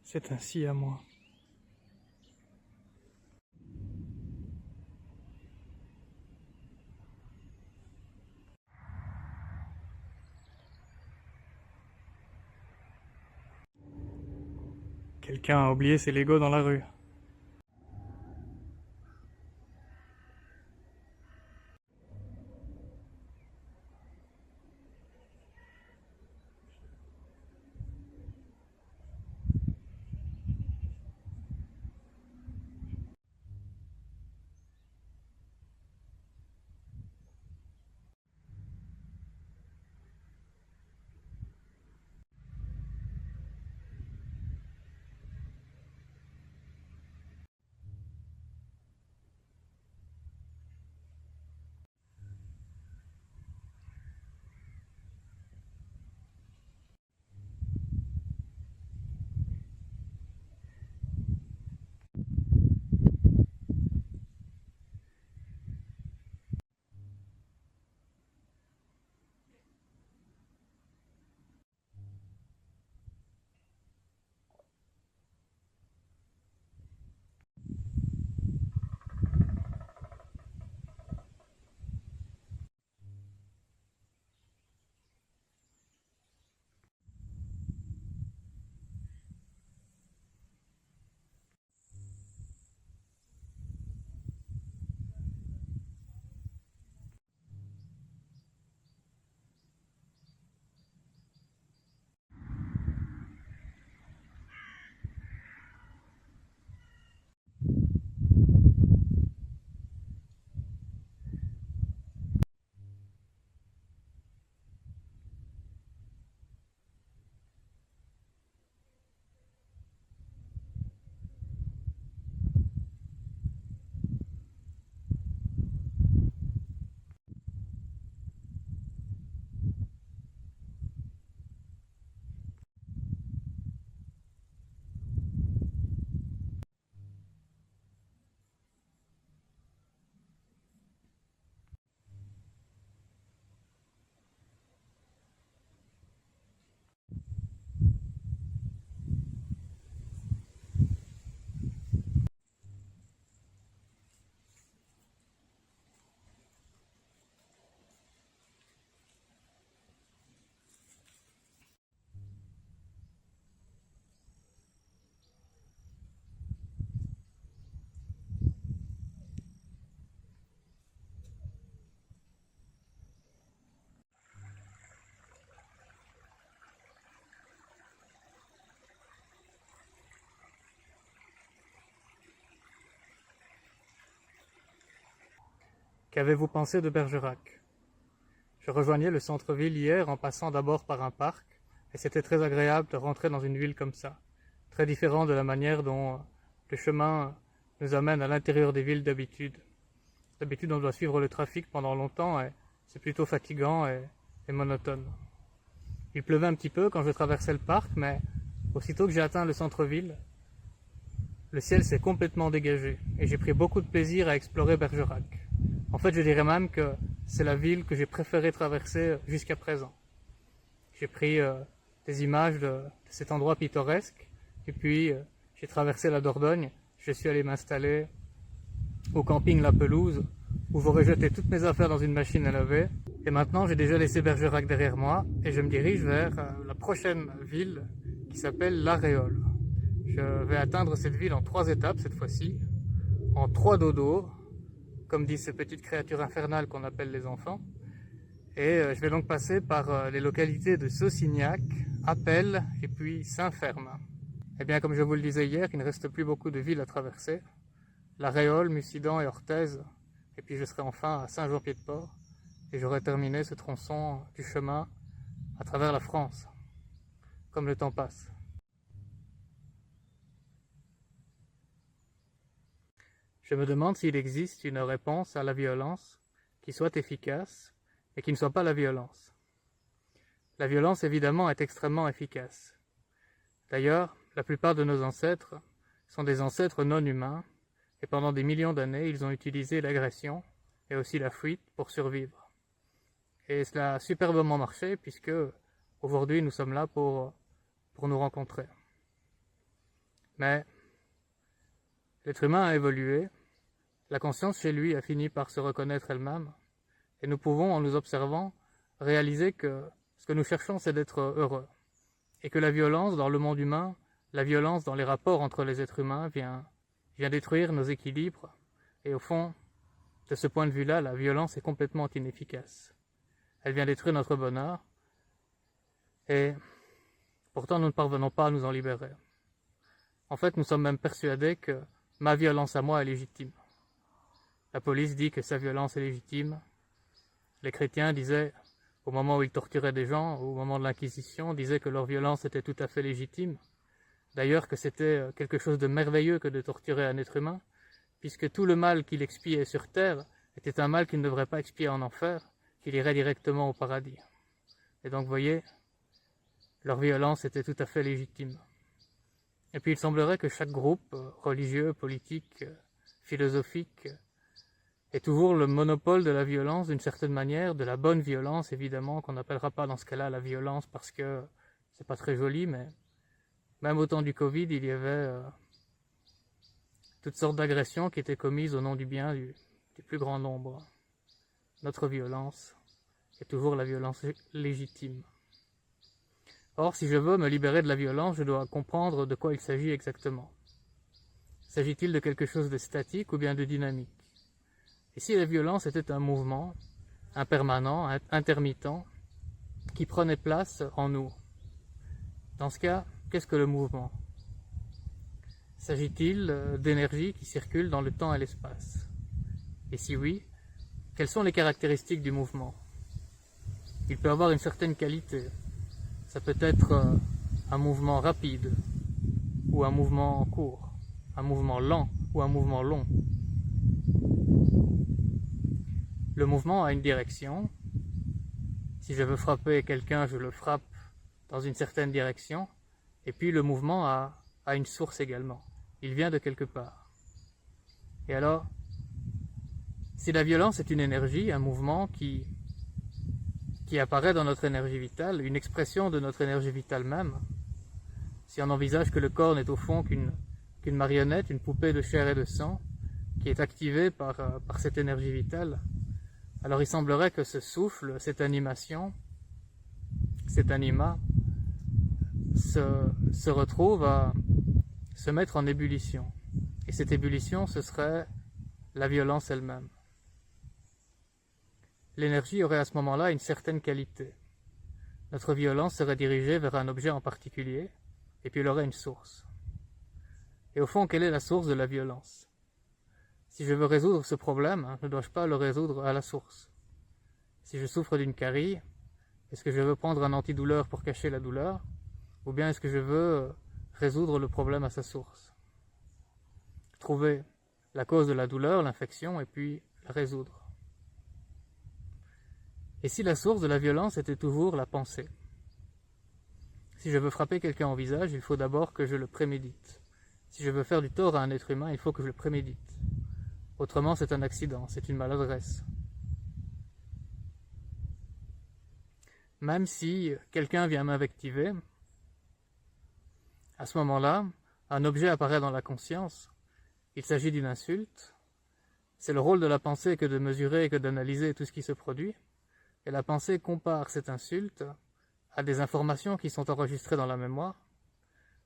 C'est ainsi à moi. Quelqu'un a oublié ses Legos dans la rue. Qu'avez-vous pensé de Bergerac? Je rejoignais le centre-ville hier en passant d'abord par un parc, et c'était très agréable de rentrer dans une ville comme ça, très différent de la manière dont le chemin nous amène à l'intérieur des villes d'habitude. D'habitude, on doit suivre le trafic pendant longtemps et c'est plutôt fatigant et monotone. Il pleuvait un petit peu quand je traversais le parc, mais aussitôt que j'ai atteint le centre-ville, le ciel s'est complètement dégagé et j'ai pris beaucoup de plaisir à explorer Bergerac. En fait, je dirais même que c'est la ville que j'ai préféré traverser jusqu'à présent. J'ai pris des images de cet endroit pittoresque et puis j'ai traversé la Dordogne. Je suis allé m'installer au camping La Pelouse où j'aurais jeté toutes mes affaires dans une machine à laver. Et maintenant, j'ai déjà laissé Bergerac derrière moi et je me dirige vers la prochaine ville qui s'appelle La Réole. Je vais atteindre cette ville en 3 étapes cette fois-ci, en 3 dodos, comme disent ces petites créatures infernales qu'on appelle les enfants. Et je vais donc passer par les localités de Saucignac, Appel et puis Saint-Ferme. Et bien, comme je vous le disais hier, il ne reste plus beaucoup de villes à traverser. La Réole, Mussidan et Orthez. Et puis je serai enfin à Saint-Jean-Pied-de-Port. Et j'aurai terminé ce tronçon du chemin à travers la France. Comme le temps passe. Je me demande s'il existe une réponse à la violence qui soit efficace et qui ne soit pas la violence. La violence, évidemment, est extrêmement efficace. D'ailleurs, la plupart de nos ancêtres sont des ancêtres non humains, et pendant des millions d'années, ils ont utilisé l'agression et aussi la fuite pour survivre. Et cela a superbement marché, puisque aujourd'hui, nous sommes là pour nous rencontrer. Mais l'être humain a évolué, la conscience chez lui a fini par se reconnaître elle-même, et nous pouvons, en nous observant, réaliser que ce que nous cherchons, c'est d'être heureux, et que la violence dans le monde humain, la violence dans les rapports entre les êtres humains vient détruire nos équilibres, et au fond, de ce point de vue-là, la violence est complètement inefficace. Elle vient détruire notre bonheur, et pourtant nous ne parvenons pas à nous en libérer. En fait, nous sommes même persuadés que ma violence à moi est légitime. La police dit que sa violence est légitime. Les chrétiens disaient, au moment où ils torturaient des gens, au moment de l'Inquisition, disaient que leur violence était tout à fait légitime. D'ailleurs que c'était quelque chose de merveilleux que de torturer un être humain, puisque tout le mal qu'il expiait sur terre était un mal qu'il ne devrait pas expier en enfer, qu'il irait directement au paradis. Et donc, vous voyez, leur violence était tout à fait légitime. Et puis il semblerait que chaque groupe, religieux, politique, philosophique, ait toujours le monopole de la violence d'une certaine manière, de la bonne violence évidemment, qu'on n'appellera pas dans ce cas-là la violence parce que c'est pas très joli, mais même au temps du Covid, il y avait toutes sortes d'agressions qui étaient commises au nom du bien du plus grand nombre. Notre violence est toujours la violence légitime. Or, si je veux me libérer de la violence, je dois comprendre de quoi il s'agit exactement. S'agit-il de quelque chose de statique ou bien de dynamique? Et si la violence était un mouvement impermanent, intermittent, qui prenait place en nous? Dans ce cas, qu'est-ce que le mouvement? S'agit-il d'énergie qui circule dans le temps et l'espace? Et si oui, quelles sont les caractéristiques du mouvement? Il peut avoir une certaine qualité. Ça peut être un mouvement rapide ou un mouvement court, un mouvement lent ou un mouvement long. Le mouvement a une direction. Si je veux frapper quelqu'un, je le frappe dans une certaine direction. Et puis le mouvement a une source également. Il vient de quelque part. Et alors, si la violence est une énergie, un mouvement qui apparaît dans notre énergie vitale, une expression de notre énergie vitale même, si on envisage que le corps n'est au fond qu'une marionnette, une poupée de chair et de sang, qui est activée par cette énergie vitale, alors il semblerait que ce souffle, cette animation, cet anima, se retrouve à se mettre en ébullition. Et cette ébullition, ce serait la violence elle-même. L'énergie aurait à ce moment-là une certaine qualité. Notre violence serait dirigée vers un objet en particulier, et puis elle aurait une source. Et au fond, quelle est la source de la violence? Si je veux résoudre ce problème, ne dois-je pas le résoudre à la source? Si je souffre d'une carie, est-ce que je veux prendre un antidouleur pour cacher la douleur? Ou bien est-ce que je veux résoudre le problème à sa source? Trouver la cause de la douleur, l'infection, et puis la résoudre. Et si la source de la violence était toujours la pensée? Si je veux frapper quelqu'un au visage, il faut d'abord que je le prémédite. Si je veux faire du tort à un être humain, il faut que je le prémédite. Autrement, c'est un accident, c'est une maladresse. Même si quelqu'un vient m'invectiver, à ce moment-là, un objet apparaît dans la conscience, il s'agit d'une insulte. C'est le rôle de la pensée que de mesurer et que d'analyser tout ce qui se produit. Et la pensée compare cette insulte à des informations qui sont enregistrées dans la mémoire.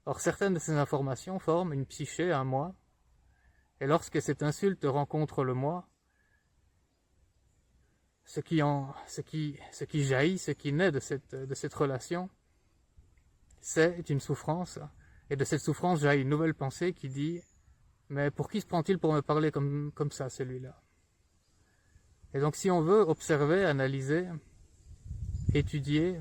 Or, certaines de ces informations forment une psyché, un moi. Et lorsque cette insulte rencontre le moi, ce qui jaillit, ce qui naît de cette relation, c'est une souffrance. Et de cette souffrance jaillit une nouvelle pensée qui dit « Mais pour qui se prend-il pour me parler comme ça, celui-là ?» Et donc si on veut observer, analyser, étudier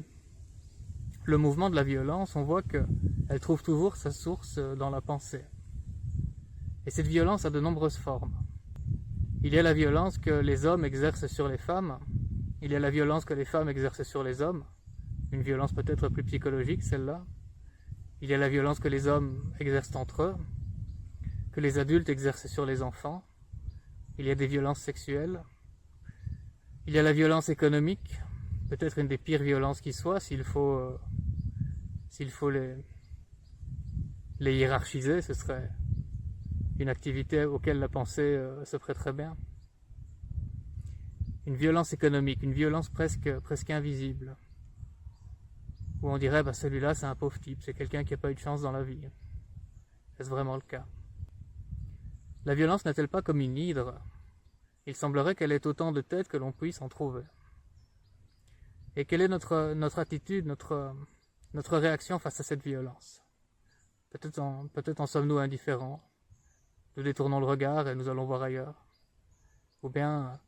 le mouvement de la violence, on voit qu'elle trouve toujours sa source dans la pensée. Et cette violence a de nombreuses formes. Il y a la violence que les hommes exercent sur les femmes, il y a la violence que les femmes exercent sur les hommes, une violence peut-être plus psychologique celle-là. Il y a la violence que les hommes exercent entre eux, que les adultes exercent sur les enfants. Il y a des violences sexuelles. Il y a la violence économique, peut-être une des pires violences qui soit, s'il faut Les hiérarchiser, ce serait une activité auquel la pensée se prêterait bien. Une violence économique, une violence presque invisible, où on dirait, celui-là c'est un pauvre type, c'est quelqu'un qui n'a pas eu de chance dans la vie. Est-ce vraiment le cas? La violence n'est-elle pas comme une hydre? Il semblerait qu'elle ait autant de têtes que l'on puisse en trouver. Et quelle est notre attitude, notre réaction face à cette violence? Peut-être en sommes-nous indifférents, nous détournons le regard et nous allons voir ailleurs. Ou bien,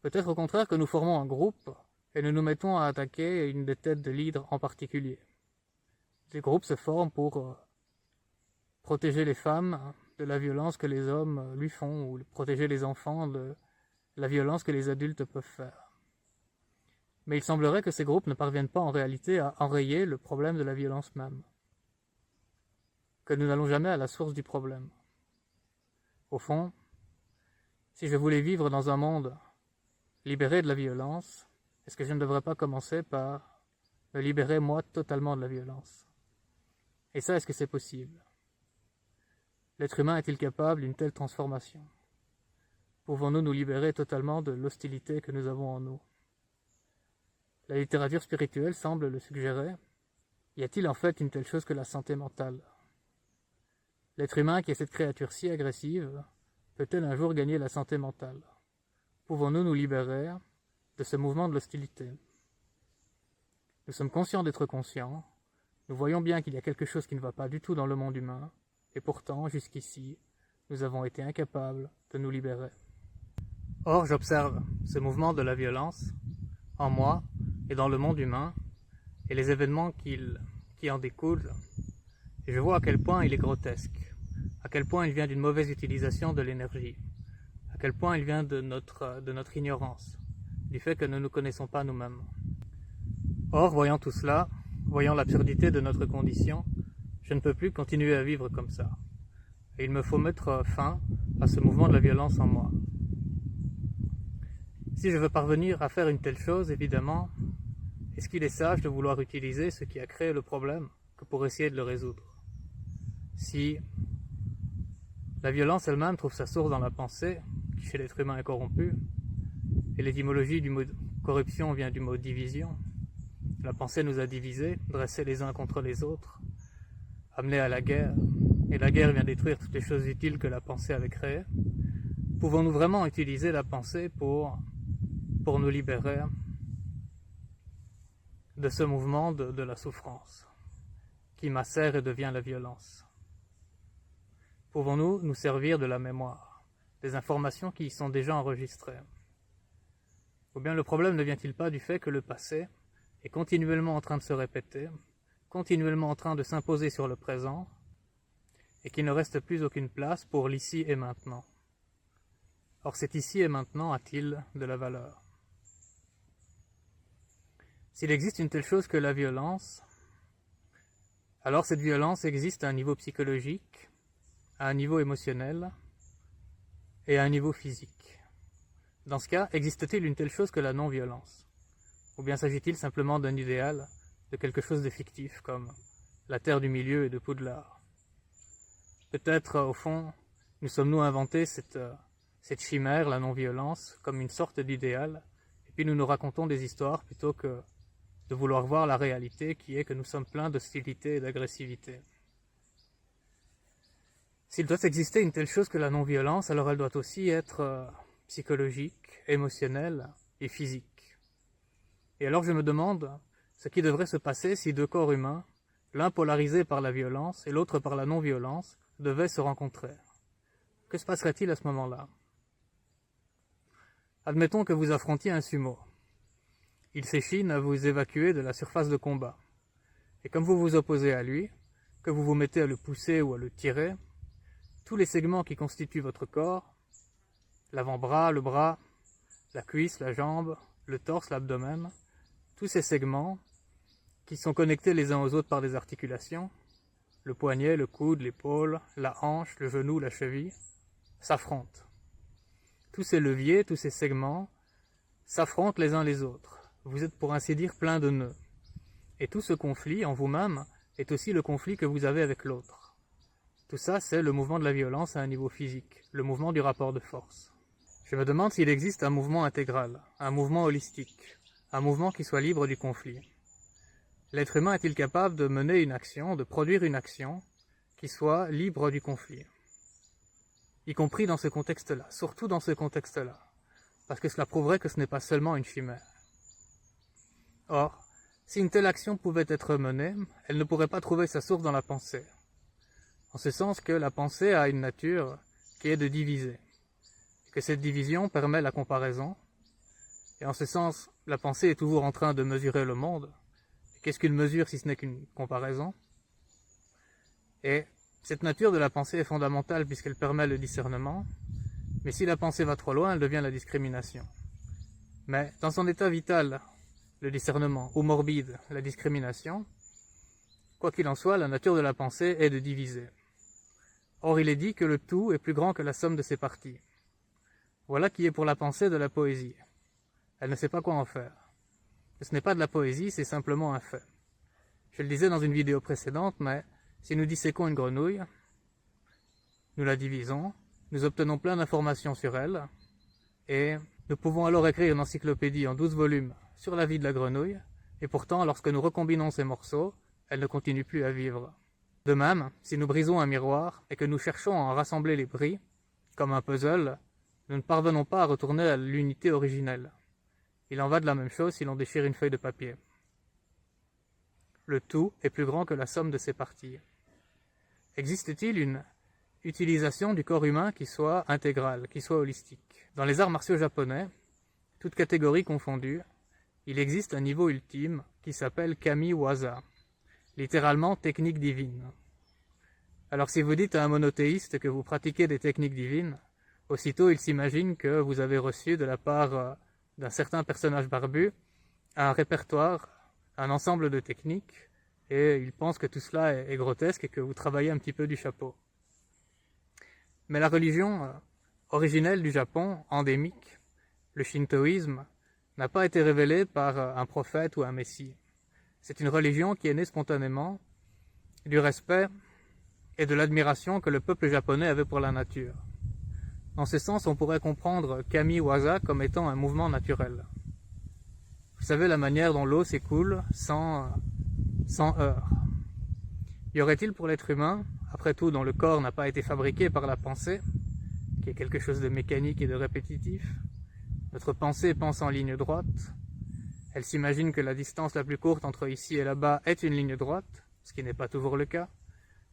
peut-être au contraire que nous formons un groupe et nous nous mettons à attaquer une des têtes de l'hydre en particulier. Ces groupes se forment pour protéger les femmes de la violence que les hommes lui font, ou protéger les enfants de la violence que les adultes peuvent faire. Mais il semblerait que ces groupes ne parviennent pas en réalité à enrayer le problème de la violence même. Que nous n'allons jamais à la source du problème. Au fond, si je voulais vivre dans un monde libéré de la violence, est-ce que je ne devrais pas commencer par me libérer moi totalement de la violence? Et ça, est-ce que c'est possible? L'être humain est-il capable d'une telle transformation? Pouvons-nous nous libérer totalement de l'hostilité que nous avons en nous? La littérature spirituelle semble le suggérer. Y a-t-il en fait une telle chose que la santé mentale? L'être humain qui est cette créature si agressive peut-elle un jour gagner la santé mentale? Pouvons-nous nous libérer de ce mouvement de l'hostilité? Nous sommes conscients d'être conscients, nous voyons bien qu'il y a quelque chose qui ne va pas du tout dans le monde humain, et pourtant, jusqu'ici, nous avons été incapables de nous libérer. Or, j'observe ce mouvement de la violence en moi et dans le monde humain, et les événements qui en découlent, et je vois à quel point il est grotesque, à quel point il vient d'une mauvaise utilisation de l'énergie, à quel point il vient de notre ignorance, du fait que nous ne nous connaissons pas nous-mêmes. Or, voyant tout cela, voyant l'absurdité de notre condition, je ne peux plus continuer à vivre comme ça. Et il me faut mettre fin à ce mouvement de la violence en moi. Si je veux parvenir à faire une telle chose, évidemment, est-ce qu'il est sage de vouloir utiliser ce qui a créé le problème que pour essayer de le résoudre? Si la violence elle-même trouve sa source dans la pensée, qui chez l'être humain est corrompue, et l'étymologie du mot corruption vient du mot division, la pensée nous a divisés, dressés les uns contre les autres, amenés à la guerre, et la guerre vient détruire toutes les choses utiles que la pensée avait créées, pouvons-nous vraiment utiliser la pensée pour nous libérer de ce mouvement de la souffrance qui macère et devient la violence? Pouvons-nous nous servir de la mémoire, des informations qui y sont déjà enregistrées? Ou bien le problème ne vient-il pas du fait que le passé est continuellement en train de se répéter, continuellement en train de s'imposer sur le présent, et qu'il ne reste plus aucune place pour l'ici et maintenant? Or cet ici et maintenant a-t-il de la valeur? S'il existe une telle chose que la violence, alors cette violence existe à un niveau psychologique, à un niveau émotionnel et à un niveau physique. Dans ce cas, existe-t-il une telle chose que la non-violence? Ou bien s'agit-il simplement d'un idéal, de quelque chose de fictif, comme la terre du milieu et de Poudlard? Peut-être, au fond, nous sommes-nous inventé cette chimère, la non-violence, comme une sorte d'idéal, et puis nous nous racontons des histoires plutôt que de vouloir voir la réalité qui est que nous sommes pleins d'hostilité et d'agressivité. S'il doit exister une telle chose que la non-violence, alors elle doit aussi être psychologique, émotionnelle et physique. Et alors je me demande ce qui devrait se passer si deux corps humains, l'un polarisé par la violence et l'autre par la non-violence, devaient se rencontrer. Que se passerait-il à ce moment-là? Admettons que vous affrontiez un sumo. Il s'échine à vous évacuer de la surface de combat. Et comme vous vous opposez à lui, que vous vous mettez à le pousser ou à le tirer, tous les segments qui constituent votre corps, l'avant-bras, le bras, la cuisse, la jambe, le torse, l'abdomen, tous ces segments, qui sont connectés les uns aux autres par des articulations, le poignet, le coude, l'épaule, la hanche, le genou, la cheville, s'affrontent. Tous ces leviers, tous ces segments s'affrontent les uns les autres. Vous êtes pour ainsi dire plein de nœuds. Et tout ce conflit en vous-même est aussi le conflit que vous avez avec l'autre. Tout ça, c'est le mouvement de la violence à un niveau physique, le mouvement du rapport de force. Je me demande s'il existe un mouvement intégral, un mouvement holistique, un mouvement qui soit libre du conflit. L'être humain est-il capable de mener une action, de produire une action qui soit libre du conflit? Y compris dans ce contexte-là, surtout dans ce contexte-là, parce que cela prouverait que ce n'est pas seulement une chimère. Or, si une telle action pouvait être menée, elle ne pourrait pas trouver sa source dans la pensée. En ce sens que la pensée a une nature qui est de diviser, que cette division permet la comparaison, et en ce sens, la pensée est toujours en train de mesurer le monde. Qu'est-ce qu'une mesure si ce n'est qu'une comparaison? Et cette nature de la pensée est fondamentale puisqu'elle permet le discernement, mais si la pensée va trop loin, elle devient la discrimination. Mais dans son état vital, le discernement, ou morbide, la discrimination, quoi qu'il en soit, la nature de la pensée est de diviser. Or, il est dit que le tout est plus grand que la somme de ses parties. Voilà qui est pour la pensée de la poésie. Elle ne sait pas quoi en faire. Ce n'est pas de la poésie, c'est simplement un fait. Je le disais dans une vidéo précédente, mais si nous disséquons une grenouille, nous la divisons, nous obtenons plein d'informations sur elle, et nous pouvons alors écrire une encyclopédie en 12 volumes sur la vie de la grenouille, et pourtant, lorsque nous recombinons ces morceaux, elle ne continue plus à vivre. De même, si nous brisons un miroir et que nous cherchons à en rassembler les bris, comme un puzzle, nous ne parvenons pas à retourner à l'unité originelle. Il en va de la même chose si l'on déchire une feuille de papier. Le tout est plus grand que la somme de ses parties. Existe-t-il une utilisation du corps humain qui soit intégrale, qui soit holistique? Dans les arts martiaux japonais, toutes catégories confondues, il existe un niveau ultime qui s'appelle Kami-waza, littéralement technique divine. Alors si vous dites à un monothéiste que vous pratiquez des techniques divines, aussitôt il s'imagine que vous avez reçu de la part d'un certain personnage barbu un répertoire, un ensemble de techniques, et il pense que tout cela est grotesque et que vous travaillez un petit peu du chapeau. Mais la religion originelle du Japon, endémique, le shintoïsme, n'a pas été révélée par un prophète ou un messie. C'est une religion qui est née spontanément du respect et de l'admiration que le peuple japonais avait pour la nature. En ce sens, on pourrait comprendre Kami-waza comme étant un mouvement naturel. Vous savez la manière dont l'eau s'écoule sans heurts. Y aurait-il pour l'être humain, après tout dont le corps n'a pas été fabriqué par la pensée, qui est quelque chose de mécanique et de répétitif, notre pensée pense en ligne droite, elle s'imagine que la distance la plus courte entre ici et là-bas est une ligne droite, ce qui n'est pas toujours le cas.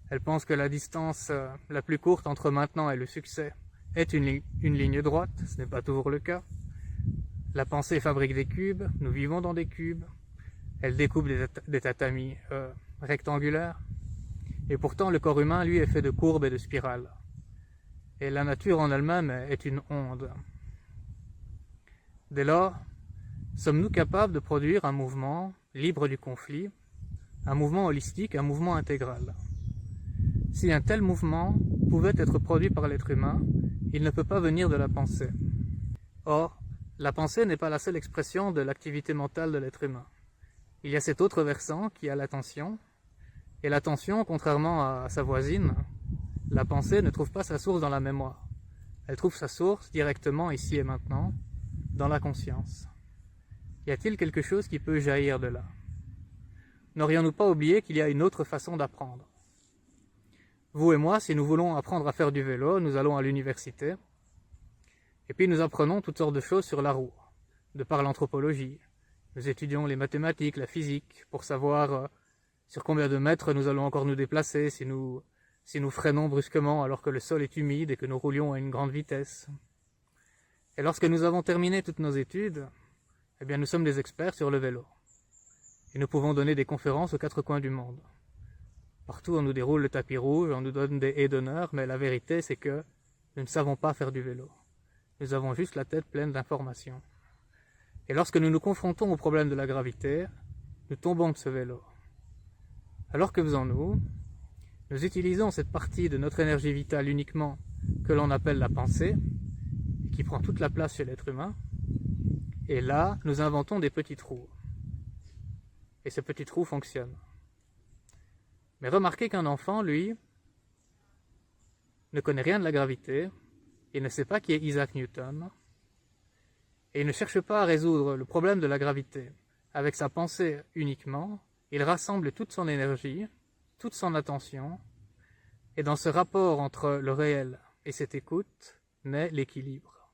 Elle pense que la distance la plus courte entre maintenant et le succès est une ligne droite, ce n'est pas toujours le cas. La pensée fabrique des cubes, nous vivons dans des cubes, elle découpe des tatamis rectangulaires, et pourtant le corps humain, lui, est fait de courbes et de spirales. Et la nature en elle-même est une onde. Dès lors, sommes-nous capables de produire un mouvement libre du conflit, un mouvement holistique, un mouvement intégral? Si un tel mouvement pouvait être produit par l'être humain, il ne peut pas venir de la pensée. Or, la pensée n'est pas la seule expression de l'activité mentale de l'être humain. Il y a cet autre versant qui a l'attention, et l'attention, contrairement à sa voisine, la pensée ne trouve pas sa source dans la mémoire. Elle trouve sa source directement ici et maintenant, dans la conscience. Y a-t-il quelque chose qui peut jaillir de là? N'aurions-nous pas oublié qu'il y a une autre façon d'apprendre? Vous et moi, si nous voulons apprendre à faire du vélo, nous allons à l'université, et puis nous apprenons toutes sortes de choses sur la roue, de par l'anthropologie. Nous étudions les mathématiques, la physique, pour savoir sur combien de mètres nous allons encore nous déplacer si nous freinons brusquement alors que le sol est humide et que nous roulions à une grande vitesse. Et lorsque nous avons terminé toutes nos études, eh bien nous sommes des experts sur le vélo. Et nous pouvons donner des conférences aux quatre coins du monde. Partout on nous déroule le tapis rouge, on nous donne des haies d'honneur, mais la vérité c'est que nous ne savons pas faire du vélo. Nous avons juste la tête pleine d'informations. Et lorsque nous nous confrontons au problème de la gravité, nous tombons de ce vélo. Alors que faisons-nous? Nous utilisons cette partie de notre énergie vitale uniquement que l'on appelle la pensée, qui prend toute la place chez l'être humain, et là, nous inventons des petits trous. Et ces petits trous fonctionnent. Mais remarquez qu'un enfant, lui, ne connaît rien de la gravité, il ne sait pas qui est Isaac Newton, et il ne cherche pas à résoudre le problème de la gravité. Avec sa pensée uniquement, il rassemble toute son énergie, toute son attention, et dans ce rapport entre le réel et cette écoute naît l'équilibre.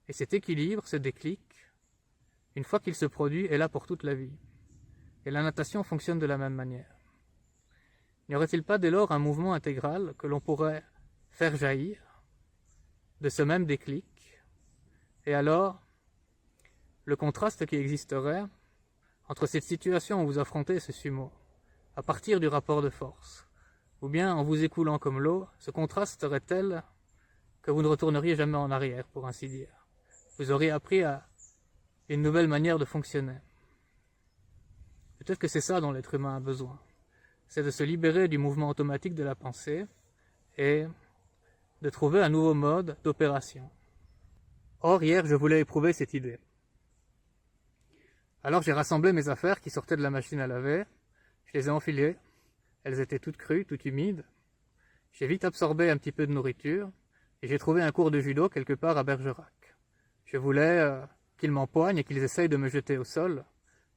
Et cet équilibre, ce déclic, une fois qu'il se produit, est là pour toute la vie. Et la natation fonctionne de la même manière. N'y aurait-il pas dès lors un mouvement intégral que l'on pourrait faire jaillir de ce même déclic, et alors le contraste qui existerait entre cette situation où vous affrontez ce sumo, à partir du rapport de force, ou bien en vous écoulant comme l'eau, ce contraste serait tel que vous ne retourneriez jamais en arrière, pour ainsi dire. Vous auriez appris à une nouvelle manière de fonctionner. Peut-être que c'est ça dont l'être humain a besoin. C'est de se libérer du mouvement automatique de la pensée et de trouver un nouveau mode d'opération. Or, hier, je voulais éprouver cette idée. Alors j'ai rassemblé mes affaires qui sortaient de la machine à laver, je les ai enfilées, elles étaient toutes crues, toutes humides. J'ai vite absorbé un petit peu de nourriture et j'ai trouvé un cours de judo quelque part à Bergerac. Je voulais qu'ils m'empoignent et qu'ils essayent de me jeter au sol.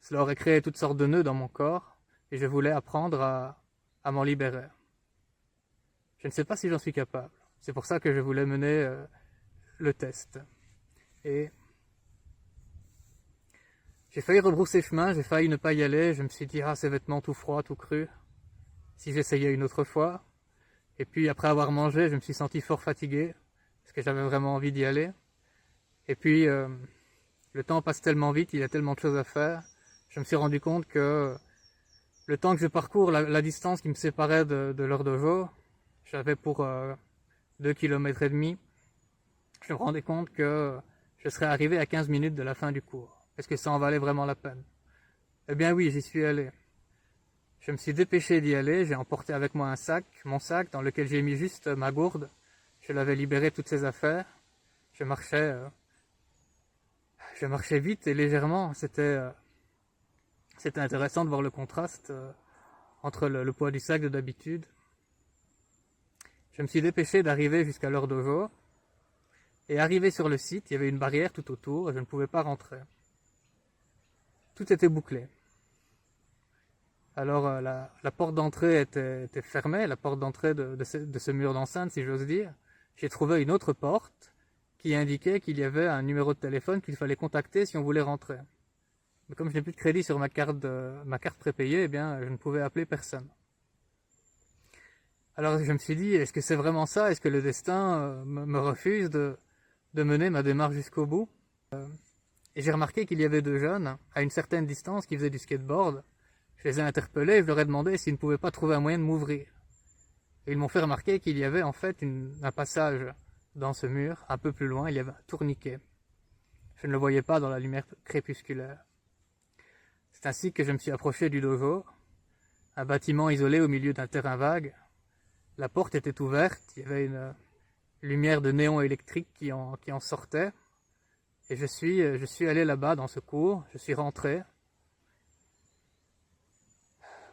Cela aurait créé toutes sortes de nœuds dans mon corps et je voulais apprendre à m'en libérer. Je ne sais pas si j'en suis capable. C'est pour ça que je voulais mener le test. Et j'ai failli rebrousser chemin, j'ai failli ne pas y aller. Je me suis dit, ces vêtements tout froids, tout crus, si j'essayais une autre fois. Et puis après avoir mangé, je me suis senti fort fatigué, parce que j'avais vraiment envie d'y aller. Et puis, le temps passe tellement vite, il y a tellement de choses à faire. Je me suis rendu compte que le temps que je parcours, la distance qui me séparait de leur dojo, j'avais pour 2,5 km. Je me rendais compte que je serais arrivé à 15 minutes de la fin du cours. Est-ce que ça en valait vraiment la peine? Eh bien oui, j'y suis allé. Je me suis dépêché d'y aller, j'ai emporté avec moi un sac, mon sac dans lequel j'ai mis juste ma gourde. Je l'avais libéré toutes ses affaires. Je marchais vite et légèrement. C'était intéressant de voir le contraste entre le poids du sac de d'habitude. Je me suis dépêché d'arriver jusqu'à leur dojo. Et arrivé sur le site, il y avait une barrière tout autour et je ne pouvais pas rentrer. Tout était bouclé. Alors la porte d'entrée était fermée, la porte d'entrée de ce mur d'enceinte, si j'ose dire. J'ai trouvé une autre porte qui indiquait qu'il y avait un numéro de téléphone qu'il fallait contacter si on voulait rentrer. Mais comme je n'ai plus de crédit sur ma carte prépayée, eh bien, je ne pouvais appeler personne. Alors je me suis dit, est-ce que c'est vraiment ça? Est-ce que le destin me refuse de mener ma démarche jusqu'au bout? Et j'ai remarqué qu'il y avait 2 jeunes, à une certaine distance, qui faisaient du skateboard. Je les ai interpellés et je leur ai demandé s'ils ne pouvaient pas trouver un moyen de m'ouvrir. Et ils m'ont fait remarquer qu'il y avait en fait un passage dans ce mur, un peu plus loin, il y avait un tourniquet. Je ne le voyais pas dans la lumière crépusculaire. C'est ainsi que je me suis approché du dojo, un bâtiment isolé au milieu d'un terrain vague. La porte était ouverte, il y avait une lumière de néon électrique qui en sortait. Et je suis allé là-bas dans ce cours, je suis rentré.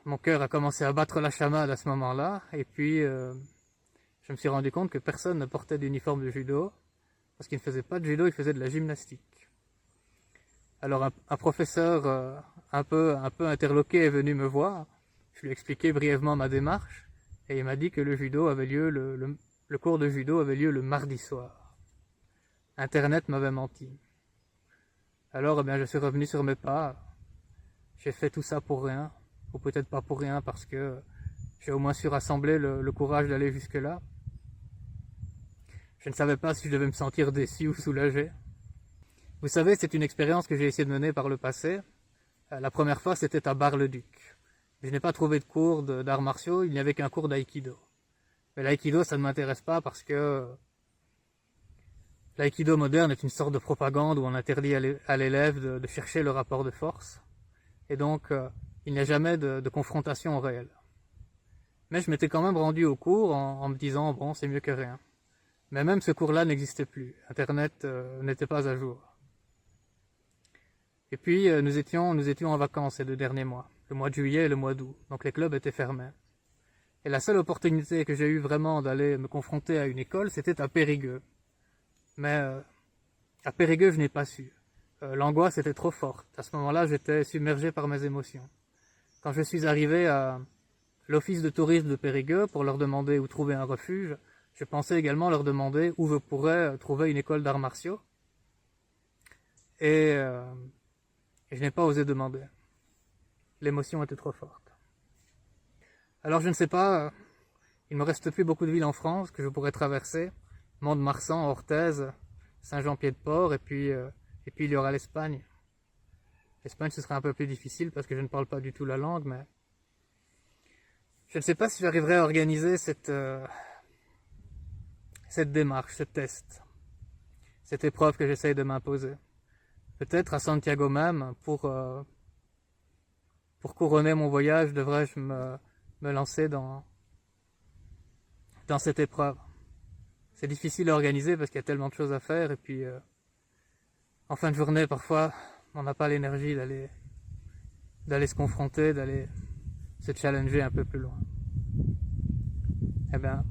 Mon cœur a commencé à battre la chamade à ce moment-là, et puis je me suis rendu compte que personne ne portait d'uniforme de judo, parce qu'il ne faisait pas de judo, il faisait de la gymnastique. Alors un professeur un peu interloqué est venu me voir, je lui ai expliqué brièvement ma démarche, et il m'a dit que le judo avait lieu, le cours de judo avait lieu le mardi soir. Internet m'avait menti. Alors, eh bien, je suis revenu sur mes pas. J'ai fait tout ça pour rien, ou peut-être pas pour rien, parce que j'ai au moins su rassembler le courage d'aller jusque-là. Je ne savais pas si je devais me sentir déçu ou soulagé. Vous savez, c'est une expérience que j'ai essayé de mener par le passé. La première fois, c'était à Bar-le-Duc. Je n'ai pas trouvé de cours d'arts martiaux, il n'y avait qu'un cours d'aïkido. Mais l'aïkido, ça ne m'intéresse pas parce que l'aïkido moderne est une sorte de propagande où on interdit à l'élève de chercher le rapport de force. Et donc, il n'y a jamais de confrontation au réel. Mais je m'étais quand même rendu au cours en me disant, bon, c'est mieux que rien. Mais même ce cours-là n'existait plus. Internet n'était pas à jour. Et puis, nous étions en vacances ces 2 derniers mois, le mois de juillet et le mois d'août. Donc les clubs étaient fermés. Et la seule opportunité que j'ai eue vraiment d'aller me confronter à une école, c'était à Périgueux. Mais à Périgueux, je n'ai pas su. L'angoisse était trop forte. À ce moment-là, j'étais submergé par mes émotions. Quand je suis arrivé à l'office de tourisme de Périgueux pour leur demander où trouver un refuge, je pensais également leur demander où je pourrais trouver une école d'arts martiaux. Et je n'ai pas osé demander. L'émotion était trop forte. Alors je ne sais pas, il me reste plus beaucoup de villes en France que je pourrais traverser. Mont-de-Marsan, Orthez, Saint-Jean-Pied-de-Port, et puis il y aura l'Espagne. L'Espagne, ce serait un peu plus difficile parce que je ne parle pas du tout la langue, mais je ne sais pas si j'arriverai à organiser cette démarche, ce test, cette épreuve que j'essaye de m'imposer. Peut-être à Santiago même, pour couronner mon voyage, devrais-je me lancer dans cette épreuve. C'est difficile à organiser parce qu'il y a tellement de choses à faire, et puis en fin de journée, parfois, on n'a pas l'énergie d'aller se confronter, d'aller se challenger un peu plus loin. Eh bien,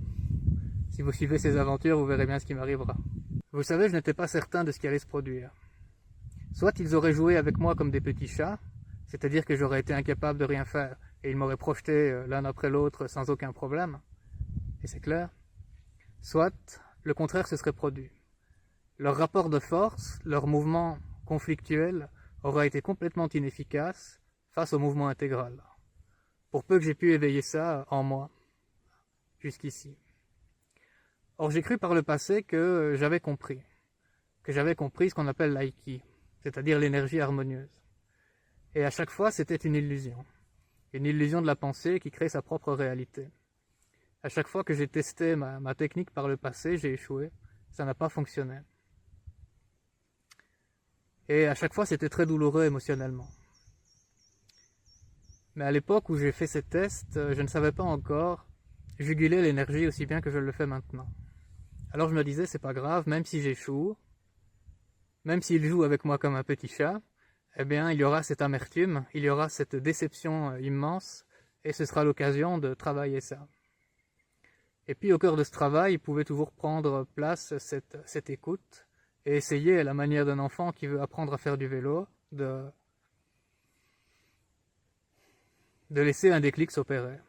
si vous suivez ces aventures, vous verrez bien ce qui m'arrivera. Vous savez, je n'étais pas certain de ce qui allait se produire. Soit ils auraient joué avec moi comme des petits chats, c'est-à-dire que j'aurais été incapable de rien faire, et ils m'auraient projeté l'un après l'autre sans aucun problème, et c'est clair. Soit le contraire se serait produit. Leur rapport de force, leur mouvement conflictuel aura été complètement inefficace face au mouvement intégral. Pour peu que j'ai pu éveiller ça en moi, jusqu'ici. Or j'ai cru par le passé que j'avais compris ce qu'on appelle l'aïki, c'est-à-dire l'énergie harmonieuse. Et à chaque fois, c'était une illusion de la pensée qui crée sa propre réalité. À chaque fois que j'ai testé ma technique par le passé, j'ai échoué, ça n'a pas fonctionné. Et à chaque fois, c'était très douloureux émotionnellement. Mais à l'époque où j'ai fait ces tests, je ne savais pas encore juguler l'énergie aussi bien que je le fais maintenant. Alors je me disais, c'est pas grave, même si j'échoue, même s'il joue avec moi comme un petit chat, eh bien, il y aura cette amertume, il y aura cette déception immense, et ce sera l'occasion de travailler ça. Et puis, au cœur de ce travail, il pouvait toujours prendre place cette écoute, et essayer, à la manière d'un enfant qui veut apprendre à faire du vélo, de laisser un déclic s'opérer.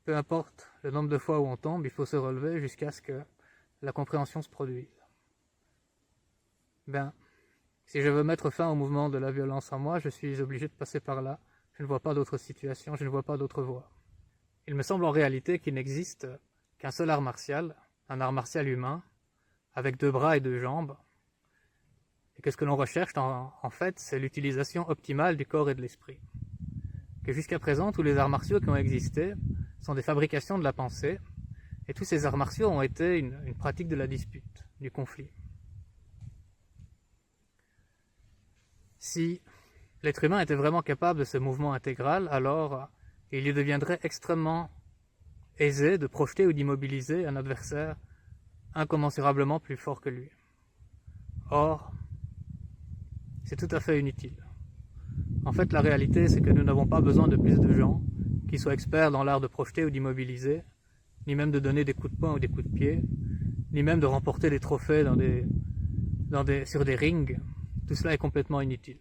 Peu importe le nombre de fois où on tombe, il faut se relever jusqu'à ce que la compréhension se produise. Ben, si je veux mettre fin au mouvement de la violence en moi, je suis obligé de passer par là. Je ne vois pas d'autre situation, je ne vois pas d'autre voie. Il me semble en réalité qu'il n'existe qu'un seul art martial, un art martial humain, avec 2 bras et 2 jambes, et que ce que l'on recherche en fait, c'est l'utilisation optimale du corps et de l'esprit. Que jusqu'à présent, tous les arts martiaux qui ont existé sont des fabrications de la pensée, et tous ces arts martiaux ont été une pratique de la dispute, du conflit. Si l'être humain était vraiment capable de ce mouvement intégral, alors il lui deviendrait extrêmement aisé de projeter ou d'immobiliser un adversaire incommensurablement plus fort que lui. Or, c'est tout à fait inutile. En fait, la réalité, c'est que nous n'avons pas besoin de plus de gens qui soient experts dans l'art de projeter ou d'immobiliser, ni même de donner des coups de poing ou des coups de pied, ni même de remporter des trophées sur des rings. Tout cela est complètement inutile.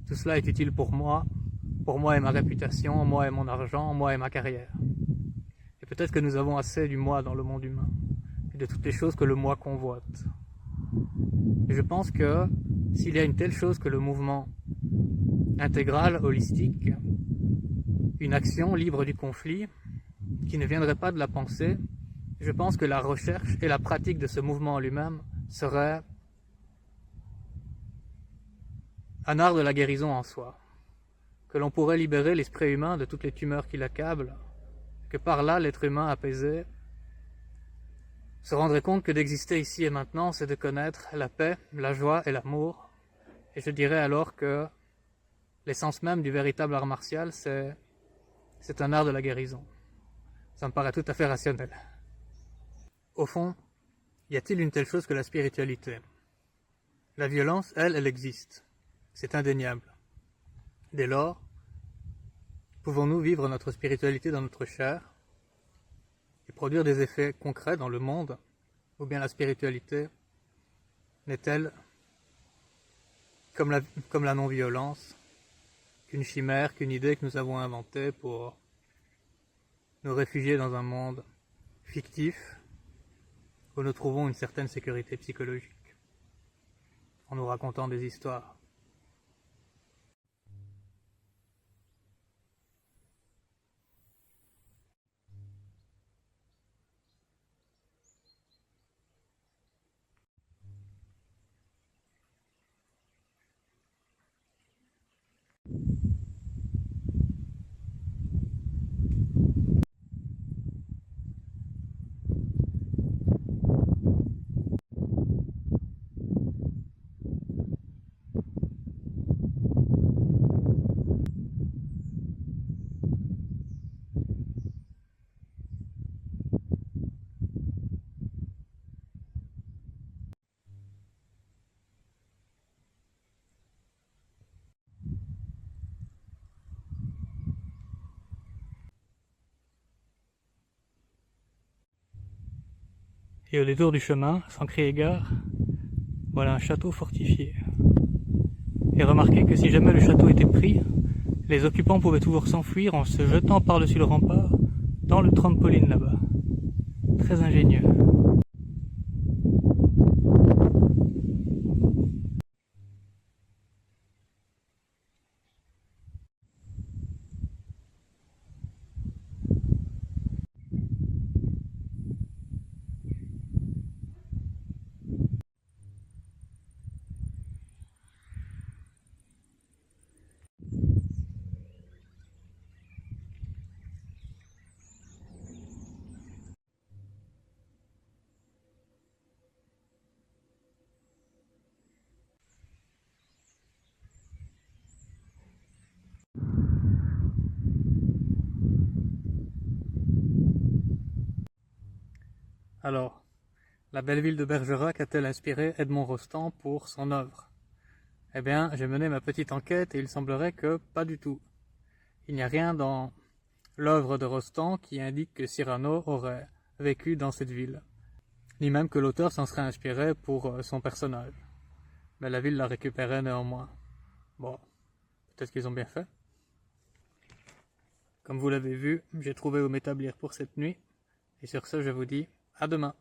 Tout cela est utile pour moi et ma réputation, moi et mon argent, moi et ma carrière. Et peut-être que nous avons assez du moi dans le monde humain, et de toutes les choses que le moi convoite. Et je pense que s'il y a une telle chose que le mouvement intégral, holistique, une action libre du conflit, qui ne viendrait pas de la pensée, je pense que la recherche et la pratique de ce mouvement en lui-même serait un art de la guérison en soi, que l'on pourrait libérer l'esprit humain de toutes les tumeurs qui l'accablent, que par là l'être humain apaisé se rendrait compte que d'exister ici et maintenant, c'est de connaître la paix, la joie et l'amour, et je dirais alors que l'essence même du véritable art martial, c'est un art de la guérison. Ça me paraît tout à fait rationnel. Au fond, y a-t-il une telle chose que la spiritualité? La violence, elle existe. C'est indéniable. Dès lors, pouvons-nous vivre notre spiritualité dans notre chair? et produire des effets concrets dans le monde, ou bien la spiritualité n'est-elle, comme la non-violence, qu'une chimère, qu'une idée que nous avons inventée pour nous réfugier dans un monde fictif où nous trouvons une certaine sécurité psychologique, en nous racontant des histoires. Et au détour du chemin, sans crier gare, voilà un château fortifié. Et remarquez que si jamais le château était pris, les occupants pouvaient toujours s'enfuir en se jetant par-dessus le rempart dans le trampoline là-bas. Très ingénieux. Alors, la belle ville de Bergerac a-t-elle inspiré Edmond Rostand pour son œuvre? Eh bien, j'ai mené ma petite enquête et il semblerait que pas du tout. Il n'y a rien dans l'œuvre de Rostand qui indique que Cyrano aurait vécu dans cette ville, ni même que l'auteur s'en serait inspiré pour son personnage. Mais la ville l'a récupéré néanmoins. Bon, peut-être qu'ils ont bien fait. Comme vous l'avez vu, j'ai trouvé où m'établir pour cette nuit, et sur ce je vous dis à demain.